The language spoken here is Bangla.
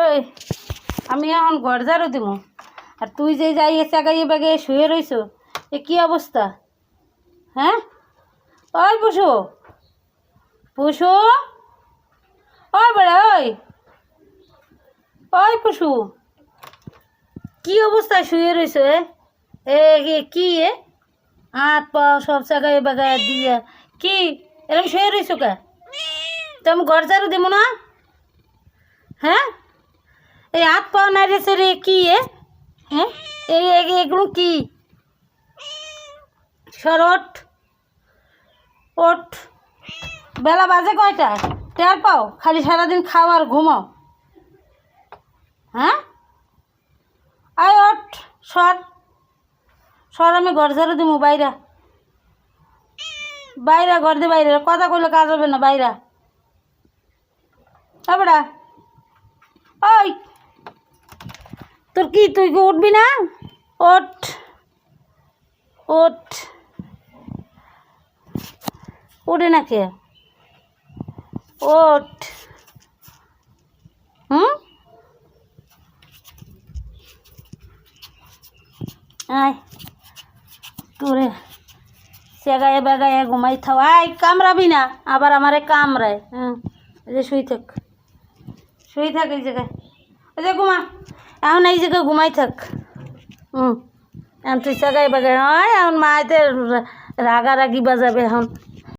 ওই আমি এখন ঘর ঝাড়ু দিব আর তুই যে যাই চাগাইয়ে বাগে শুয়ে রইছ এ কি অবস্থা? হ্যাঁ ওই পশু পশু ওই বেড়া ওই ওই পশু কি অবস্থায় শুয়ে রইছ? কি হাত পা সব জায়গায় বাগায় দিয়ে কি এরকম শুয়ে রইছ কে? তো আমি ঘর ঝাড়ু দিব না? হ্যাঁ এই হাত পা নাড়িয়েছে রে কি হ্যাঁ এগুলো কি? সরট ওঠ বেলা বাজে কয়টা টের পাও? খালি সারাদিন খাও আর ঘুমাও। হ্যাঁ আয় ওঠ সর সর আমি ঘর ঝাড়ু দিব বাইরা বাইরা ঘর দিয়ে বাইরে কথা কইলে কাজ হবে না বাইরা বেড়া ওই তোর কি তুই কি উঠবি না? ওঠ ওঠ উঠে না কে? ওঠ আয় তোরে সেগায়ে বেগায়ে ঘুমাই থাও। আয় কামড়াবি না আবার আমারে কামড়ায়। এই যে শুই থাক এই জায়গায় ওই যে ঘুমা এখন এই জায়গায় ঘুমাই থাক। এখন তুই সেগায়ে বেগায় হয় এখন মায়েতে রাগারাগি বাজাবে এখন।